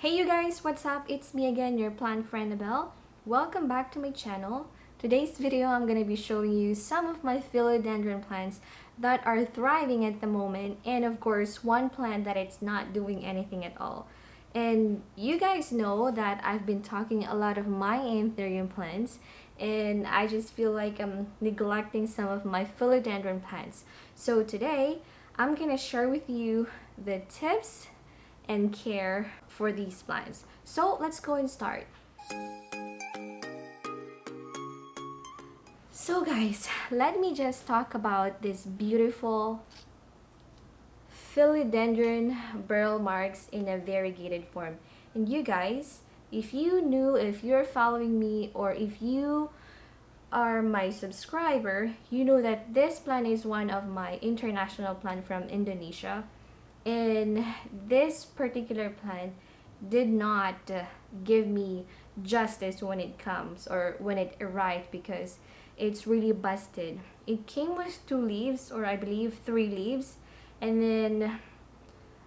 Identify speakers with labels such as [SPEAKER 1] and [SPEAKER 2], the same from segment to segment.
[SPEAKER 1] Hey you guys, what's up? It's me again, your plant friend Abel. Welcome back to my channel. Today's video, I'm going to be showing you some of my philodendron plants that are thriving at the moment, and of course, one plant that it's not doing anything at all. And you guys know that I've been talking a lot of my anthurium plants, and I just feel like I'm neglecting some of my philodendron plants. So today, I'm going to share with you the tips and care for these plants. So let's go and start. So guys, let me just talk about this beautiful Philodendron Barrelmarks in a variegated form. And you guys, if you're following me, or if you are my subscriber, you know that this plant is one of my international plant from Indonesia. And this particular plant did not give me justice when it comes, or when it arrived, because it's really busted. It came with 2 leaves, or I believe 3 leaves, and then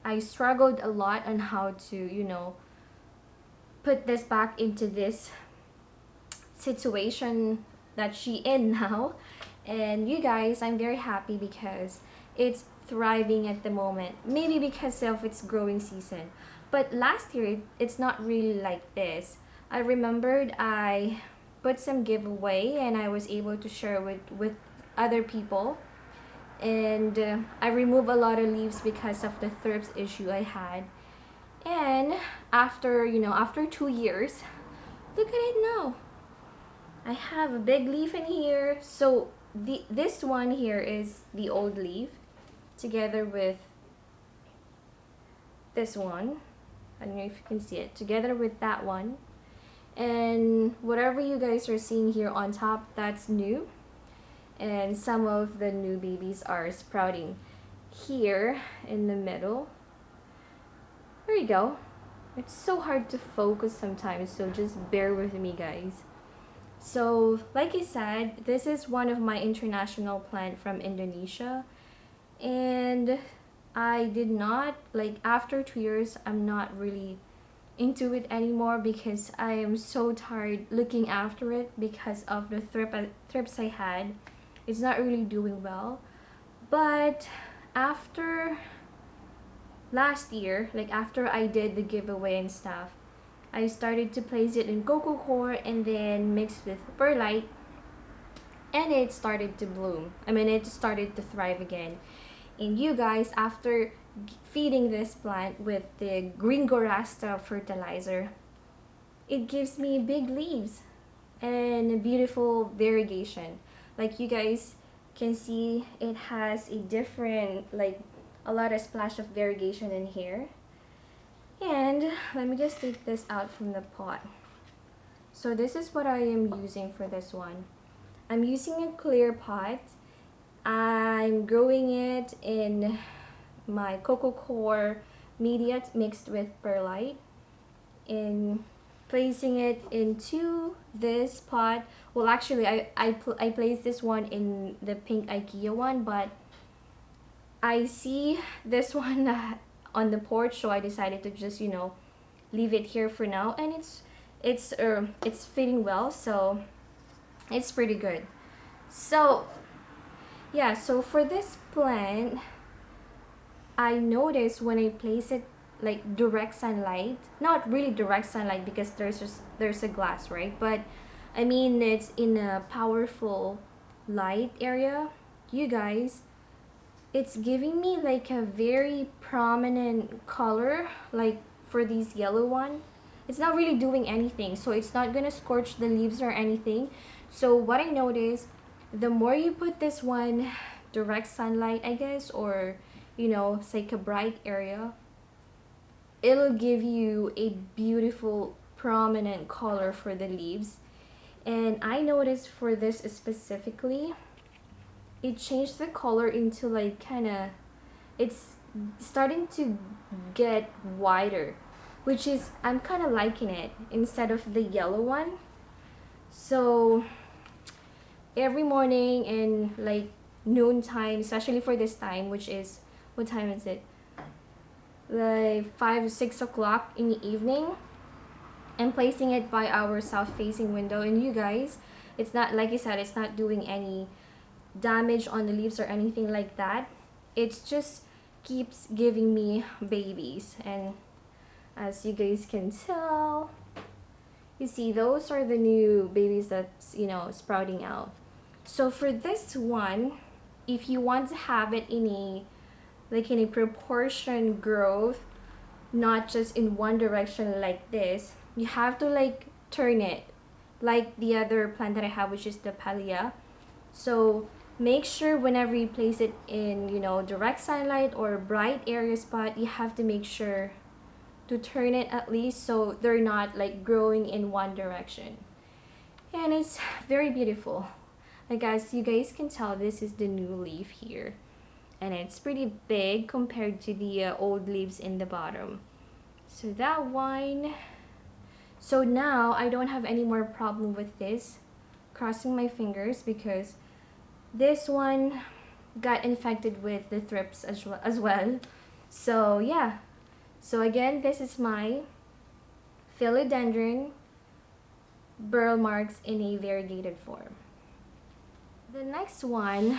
[SPEAKER 1] I struggled a lot on how to put this back into this situation that she in now. And you guys, I'm very happy because it's thriving at the moment, maybe because of its growing season. But last year it's not really like this. I remembered I put some giveaway and I was able to share with other people, and I removed a lot of leaves because of the thrips issue I had. And after 2 years, look at it now. I have a big leaf in here. So this one here is the old leaf, together with this one. I don't know if you can see it, together with that one. And whatever you guys are seeing here on top, that's new. And some of the new babies are sprouting here in the middle. There you go. It's so hard to focus sometimes, so just bear with me, guys. So like I said, this is one of my international plant from Indonesia, and I did not, like, after 2 years, I'm not really into it anymore because I am so tired looking after it because of the thrips I had. It's not really doing well. But after last year, like after I did the giveaway and stuff, I started to place it in coco core and then mixed with perlite, and it started to bloom. It started to thrive again. And you guys, after feeding this plant with the Gringo Rasta fertilizer, it gives me big leaves and a beautiful variegation. Like you guys can see, it has a different, like a lot of splash of variegation in here. And let me just take this out from the pot. So this is what I am using for this one. I'm using a clear pot. I'm growing it in my coco core media mixed with perlite, and placing it into this pot. Well, actually, I placed this one in the pink IKEA one, but I see this one on the porch, so I decided to just leave it here for now, and it's fitting well, so it's pretty good. So yeah, so for this plant, I noticed when I place it like direct sunlight, not really direct sunlight because there's a glass, right? But it's in a powerful light area, you guys, it's giving me like a very prominent color. Like for this yellow one, it's not really doing anything, so it's not gonna scorch the leaves or anything. So what I noticed, the more you put this one direct sunlight, I guess, or it's like a bright area, it'll give you a beautiful prominent color for the leaves. And I noticed for this specifically, it changed the color into like it's starting to get wider, which is, I'm kind of liking it instead of the yellow one. So every morning and like noon time, especially for this time, which is, what time is it? like 5 or 6 o'clock in the evening, and placing it by our south-facing window. And you guys, it's not, like I said, it's not doing any damage on the leaves or anything like that. It's just keeps giving me babies. And as you guys can tell, you see those are the new babies that's, you know, sprouting out. So for this one, if you want to have it in a, like in a proportion growth, not just in one direction like this, you have to like turn it like the other plant that I have, which is the Palea. So make sure whenever you place it in, you know, direct sunlight or bright area spot, you have to make sure to turn it at least so they're not like growing in one direction. And it's very beautiful. Like, as you guys can tell, this is the new leaf here, and it's pretty big compared to the old leaves in the bottom. So that one. So now I don't have any more problem with this, crossing my fingers, because this one got infected with the thrips as well. So yeah, so again, this is my Philodendron Barrelmarks in a variegated form. The next one,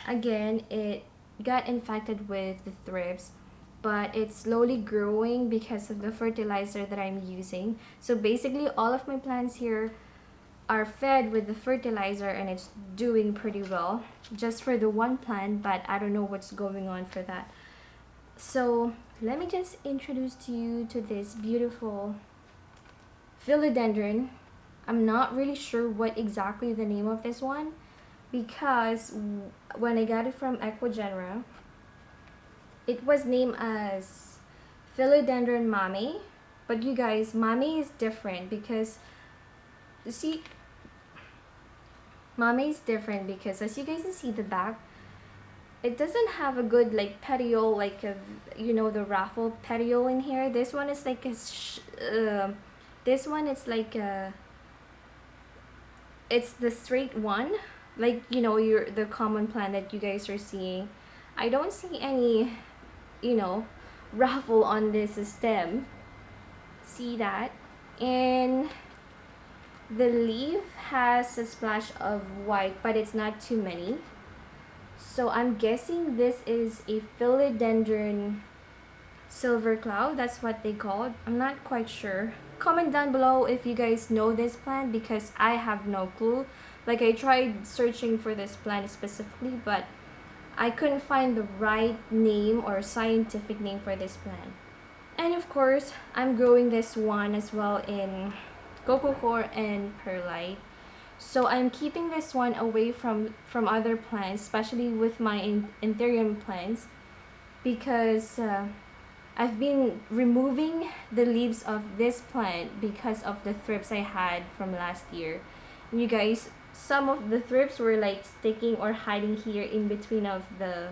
[SPEAKER 1] again, it got infected with the thrips, but it's slowly growing because of the fertilizer that I'm using. So basically all of my plants here are fed with the fertilizer, and it's doing pretty well just for the one plant, but I don't know what's going on for that. So let me just introduce to you to this beautiful philodendron. I'm not really sure what exactly the name of this one, because when I got it from Equagenera, it was named as Philodendron Mame. But you guys, Mame is different because, you see, Mame is different because as you guys can see the back, it doesn't have a good like petiole, like a, you know, the raffle petiole in here. This one is like a this one is like a, it's the straight one, like, you know, the common plant that you guys are seeing. I don't see any, you know, raffle on this stem. See that? And the leaf has a splash of white, but it's not too many. So I'm guessing this is a philodendron silver cloud. That's what they call it. I'm not quite sure. Comment down below if you guys know this plant, because I have no clue. Like, I tried searching for this plant specifically, but I couldn't find the right name or scientific name for this plant. And of course, I'm growing this one as well in coco coir and perlite. So I'm keeping this one away from other plants, especially with my anthurium plants, because I've been removing the leaves of this plant because of the thrips I had from last year. And you guys, some of the thrips were like sticking or hiding here in between of the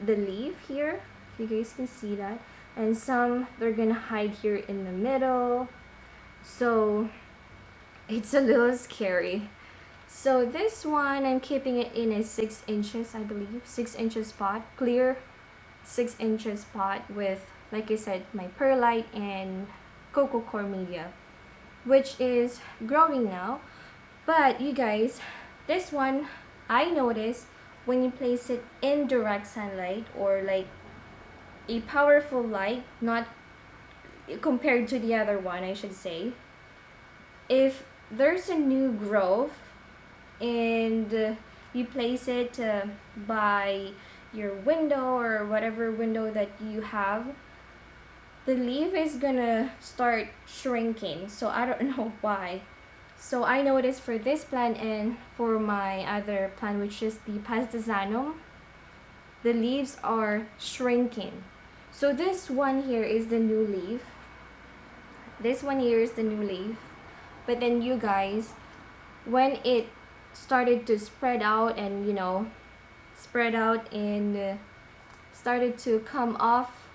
[SPEAKER 1] leaf here. You guys can see that. And some, they're gonna hide here in the middle. So it's a little scary. So this one, I'm keeping it in a 6 inches, I believe, 6 inches pot, clear 6 inches pot with, like I said, my perlite and coco coir media, which is growing now. But you guys, this one, I noticed when you place it in direct sunlight, or like a powerful light, not compared to the other one, I should say, if there's a new growth and you place it by your window or whatever window that you have, the leaf is gonna start shrinking. So I don't know why. So I noticed for this plant and for my other plant, which is the Pastazanum, the leaves are shrinking. So this one here is the new leaf. This one here is the new leaf. But then you guys, when it started to spread out and, you know, spread out and started to come off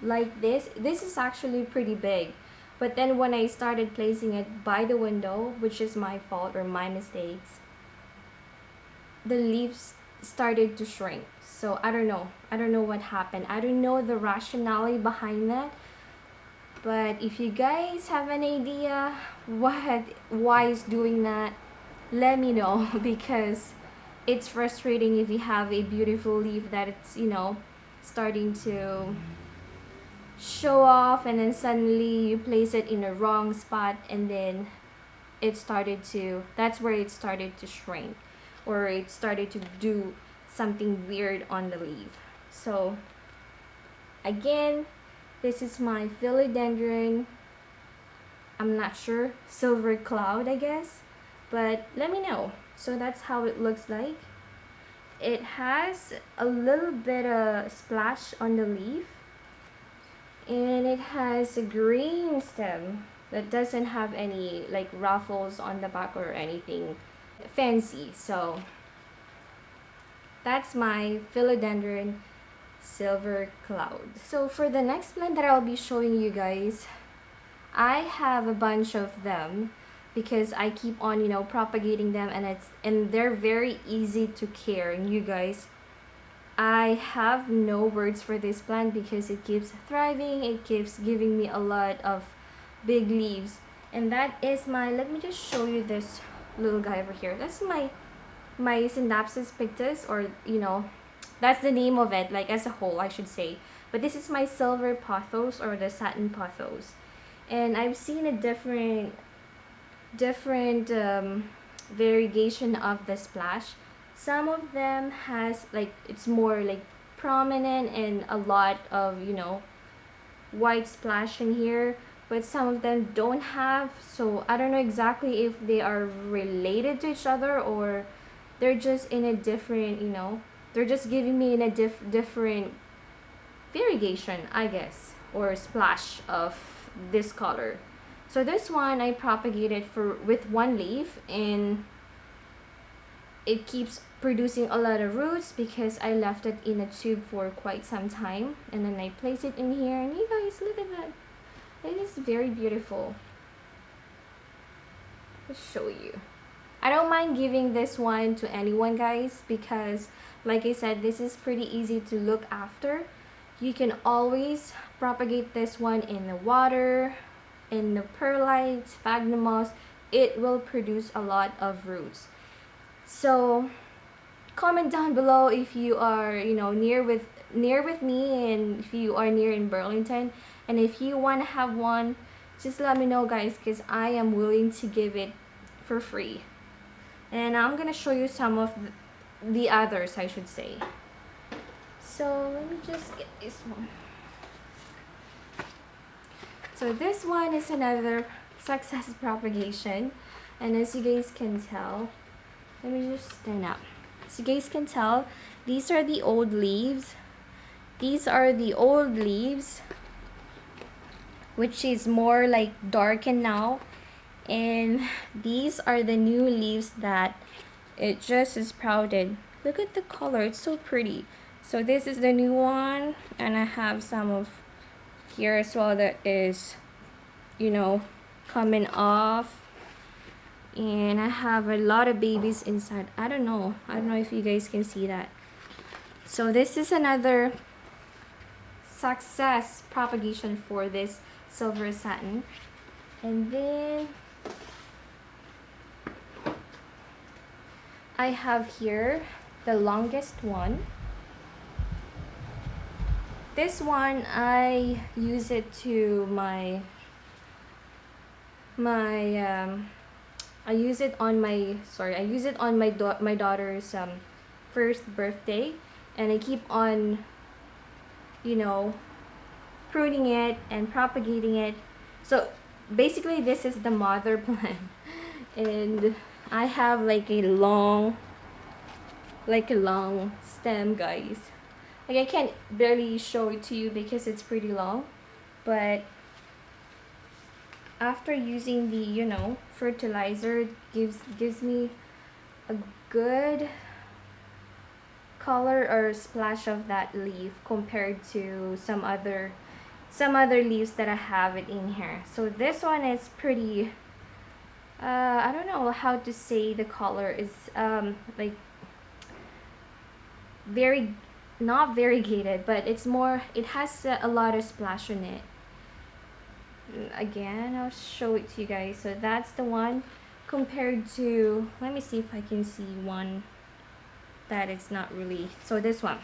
[SPEAKER 1] like this is actually pretty big. But then when I started placing it by the window, which is my fault or my mistakes, the leaves started to shrink. So I don't know what happened. I don't know the rationale behind that. But if you guys have an idea why it's doing that, let me know because it's frustrating if you have a beautiful leaf that it's, you know, starting to show off, and then suddenly you place it in a wrong spot, and then that's where it started to shrink, or it started to do something weird on the leaf. So again, this is my philodendron, I'm not sure, silver cloud I guess, but let me know. So that's how it looks like. It has a little bit of splash on the leaf, and it has a green stem that doesn't have any like ruffles on the back or anything fancy. So that's my philodendron silver cloud. So for the next plant that I'll be showing you guys, I have a bunch of them because I keep on, you know, propagating them, and they're very easy to care. And you guys, I have no words for this plant because it keeps thriving, it keeps giving me a lot of big leaves. And that is my, let me just show you this little guy over here. That's my Scindapsus Pictus, or you know, that's the name of it, like as a whole I should say. But this is my silver pothos, or the satin pothos. And I've seen a different variegation of the splash. Some of them has like, it's more like prominent and a lot of, you know, white splash in here, but some of them don't have. So I don't know exactly if they are related to each other, or they're just in a different, you know, they're just giving me in a different variegation I guess, or splash of this color. So this one I propagated with one leaf, and it keeps producing a lot of roots because I left it in a tube for quite some time, and then I place it in here, and you guys look at that. It is very beautiful. Let's show you. I don't mind giving this one to anyone guys, because like I said, this is pretty easy to look after. You can always propagate this one in the water, in the perlite, sphagnum moss. It will produce a lot of roots. So comment down below if you are, you know, near with me, and if you are near in Burlington, and if you want to have one, just let me know guys, because I am willing to give it for free. And I'm gonna show you some of the others I should say. So let me just get this one. So this one is another success propagation, and as you guys can tell, let me just stand up. As you guys can tell, these are the old leaves. These are the old leaves, which is more like darkened now, and these are the new leaves that it just sprouted. Look at the color, it's so pretty. So this is the new one, and I have some of here as well that is, you know, coming off, and I have a lot of babies inside. I don't know if you guys can see that. So this is another success propagation for this silver satin. And then I have here the longest one. This one I use it to I use it on my daughter's first birthday, and I keep on, you know, pruning it and propagating it. So basically this is the mother plant, and I have like a long stem guys. Like I can't barely show it to you because it's pretty long, but after using the, you know, fertilizer, it gives me a good color or splash of that leaf compared to some other leaves that I have it in here. So this one is pretty, I don't know how to say the color is, like very not variegated, but it's more, it has a lot of splash on it. Again, I'll show it to you guys. So that's the one compared to, let me see if I can see one that it's not really, so this one.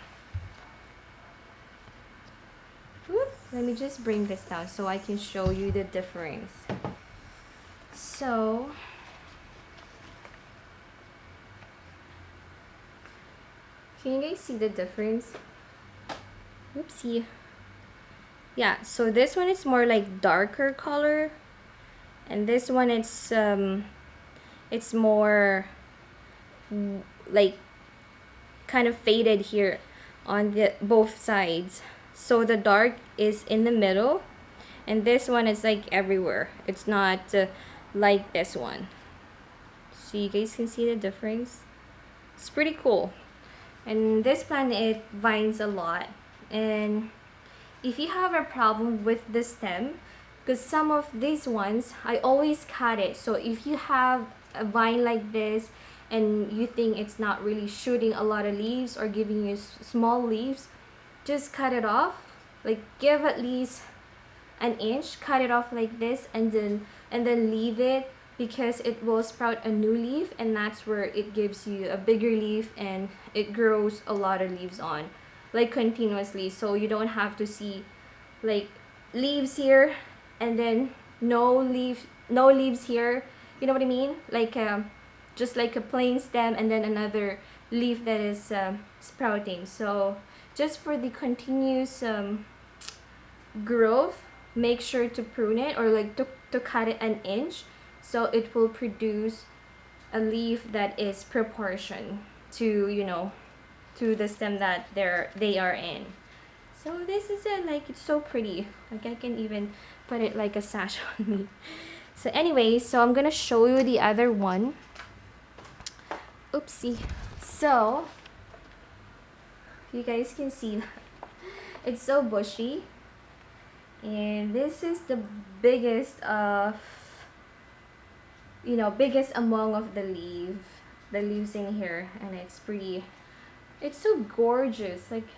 [SPEAKER 1] Whoop, let me just bring this down so I can show you the difference. So can you guys see the difference? Oopsie. Yeah, so this one is more like darker color, and this one it's more like kind of faded here on the both sides. So the dark is in the middle, and this one is like everywhere. It's not like this one. So you guys can see the difference. It's pretty cool. And this plant, it vines a lot. And if you have a problem with the stem, because some of these ones, I always cut it. So if you have a vine like this and you think it's not really shooting a lot of leaves or giving you small leaves, just cut it off. Like give at least an inch, cut it off like this, and then leave it, because it will sprout a new leaf, and that's where it gives you a bigger leaf and it grows a lot of leaves on, like continuously. So you don't have to see like leaves here and then no leaves here, you know what I mean? Like just like a plain stem and then another leaf that is sprouting. So just for the continuous growth, make sure to prune it, or like to cut it an inch, so it will produce a leaf that is proportion to, you know, to the stem that they are in. So this is it, like it's so pretty. Like I can even put it like a sash on me. So anyway, so I'm gonna show you the other one. Oopsie. So you guys can see it's so bushy, and this is the biggest of, you know, biggest among of the leaves in here, and it's pretty, it's so gorgeous. Like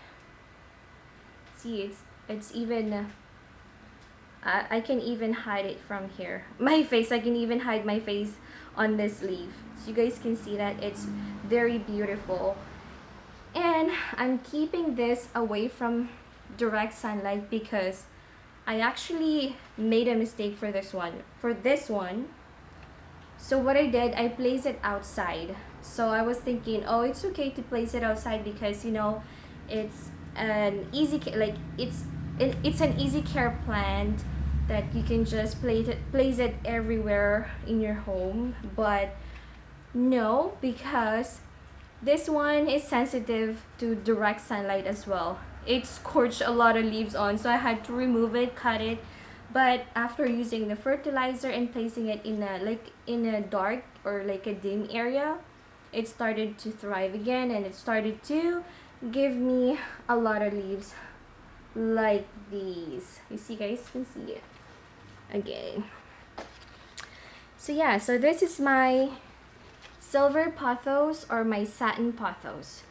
[SPEAKER 1] see, it's even I can even hide it from here, my face. I can even hide my face on this leaf, so you guys can see that it's very beautiful. And I'm keeping this away from direct sunlight because I actually made a mistake for this one. So what I did, I placed it outside. So I was thinking, oh, it's okay to place it outside because, you know, it's an easy, like it's an easy care plant that you can just place it everywhere in your home. But no, because this one is sensitive to direct sunlight as well. It scorched a lot of leaves on, so I had to remove it, cut it. But after using the fertilizer and placing it in a dark or like a dim area, it started to thrive again, and it started to give me a lot of leaves like these. You see, guys can see it again. So yeah, so this is my silver pothos or my satin pothos,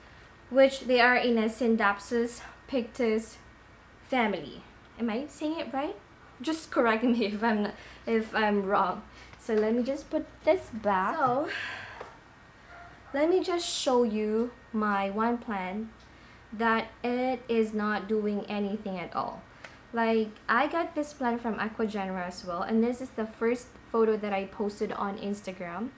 [SPEAKER 1] which they are in a Scindapsus Pictus family. Am I saying it right? Just correct me if I'm wrong. So let me just put this back. So let me just show you my one plant that it is not doing anything at all. Like I got this plant from Aquagenera as well, and this is the first photo that I posted on Instagram.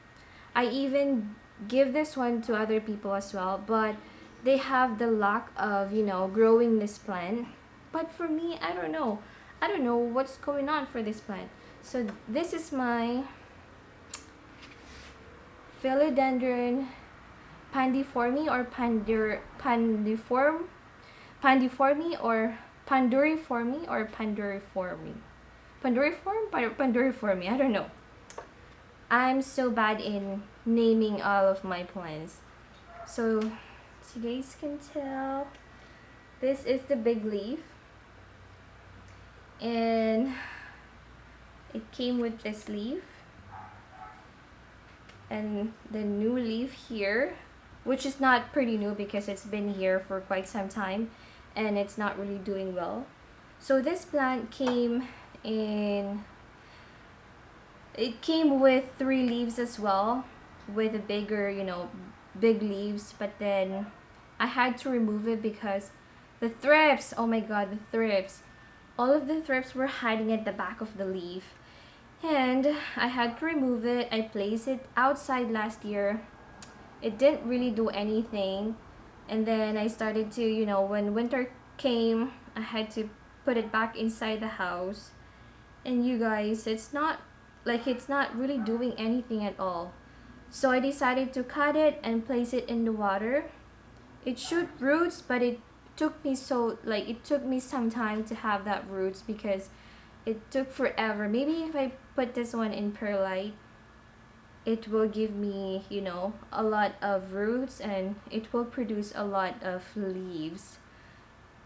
[SPEAKER 1] I even give this one to other people as well, but they have the luck of, you know, growing this plant. But for me, I don't know what's going on for this plant. So this is my Philodendron pandiforme or panduriforme. I don't know. I'm so bad in naming all of my plants. So you guys can tell, this is the big leaf, and it came with this leaf and the new leaf here. which is not pretty new because it's been here for quite some time and it's not really doing well. So this plant came with 3 leaves as well, with a bigger, big leaves, but then I had to remove it because the thrips, oh my god, the thrips, all of the thrips were hiding at the back of the leaf, and I had to remove it. I placed it outside last year. It didn't really do anything, and then I started to, when winter came, I had to put it back inside the house, and you guys, it's not really doing anything at all. So I decided to cut it and place it in the water. It shoot roots, but it took me some time to have that roots because it took forever. Maybe if I put this one in perlite, it will give me, a lot of roots and it will produce a lot of leaves.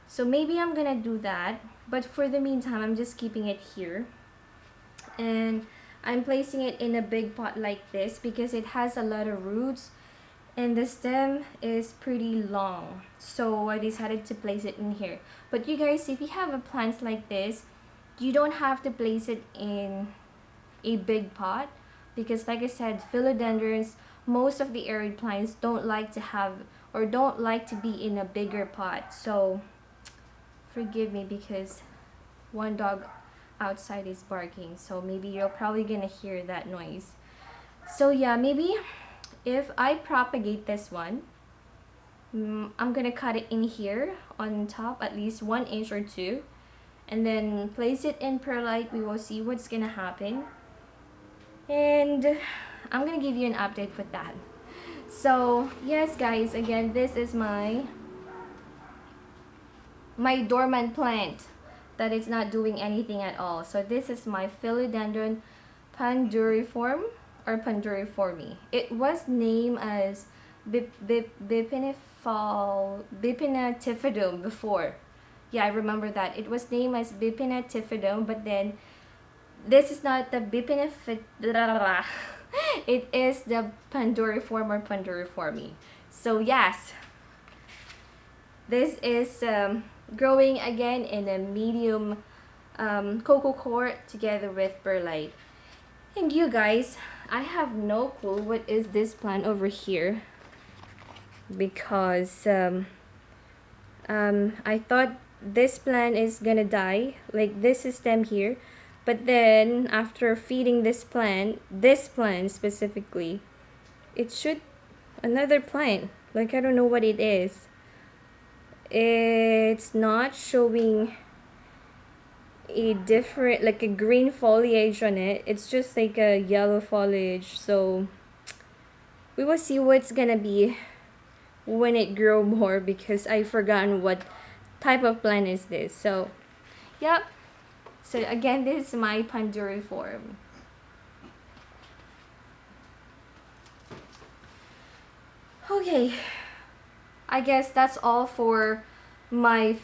[SPEAKER 1] So maybe I'm gonna do that, but for the meantime, I'm just keeping it here. And I'm placing it in a big pot like this because it has a lot of roots and the stem is pretty long. So I decided to place it in here. But you guys, if you have a plants like this, you don't have to place it in a big pot because, like I said, philodendrons, most of the arid plants don't like to be in a bigger pot. So forgive me because one dog outside is barking, so maybe you're probably gonna hear that noise. So yeah, maybe if I propagate this one, I'm gonna cut it in here on top, at least 1 inch or 2, and then place it in perlite. We will see what's gonna happen, and I'm gonna give you an update with that. So yes guys, again, this is my dormant plant that it's not doing anything at all. So this is my Philodendron Panduriform or Panduriforme. It was named as Bipinatifidum before. Yeah, I remember that. It was named as Bipinatifidum, but then this is not the it is the Panduriform or Panduriforme. So yes, this is growing again in a medium cocoa court together with perlite. And you guys, I have no clue what is this plant over here because I thought this plant is gonna die, like this stem here, but then after feeding this plant specifically, it should another plant, like I don't know what it is. It's not showing a different, like a green foliage on it. It's just like a yellow foliage. So we will see what's gonna be when it grow more because I've forgotten what type of plant is this. So yep. So again, this is my Panduriform. Okay, I guess that's all for my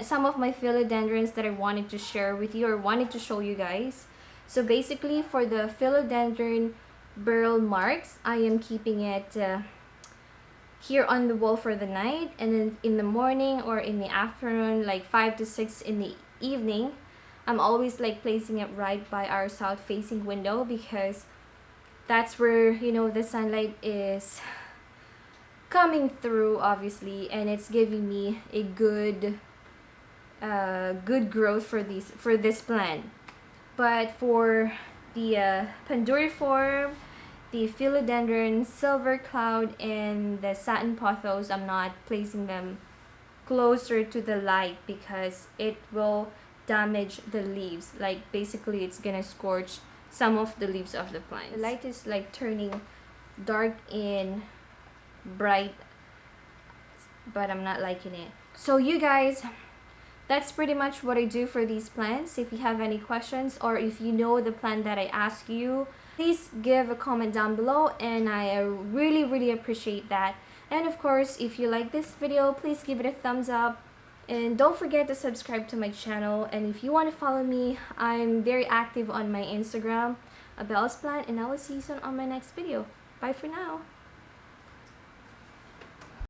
[SPEAKER 1] some of my philodendrons that I wanted to share with you or wanted to show you guys. So basically, for the Philodendron Barrelmarks, I am keeping it here on the wall for the night, and then in the morning or in the afternoon, like 5 to 6 in the evening, I'm always like placing it right by our south facing window because that's where, the sunlight is coming through, obviously, and it's giving me a good growth for this plant. But for the Panduriform, the Philodendron Silver Cloud, and the Satin Pothos, I'm not placing them closer to the light because it will damage the leaves. Like basically it's gonna scorch some of the leaves of the plant. The light is like turning dark and bright, but I'm not liking it. So you guys, that's pretty much what I do for these plants. If you have any questions or if you know the plant that I asked you, please give a comment down below, and I really appreciate that. And of course, if you like this video, please give it a thumbs up, and don't forget to subscribe to my channel. And if you want to follow me, I'm very active on my Instagram, Abel's Plant, and I will see you soon on my next video. Bye for now.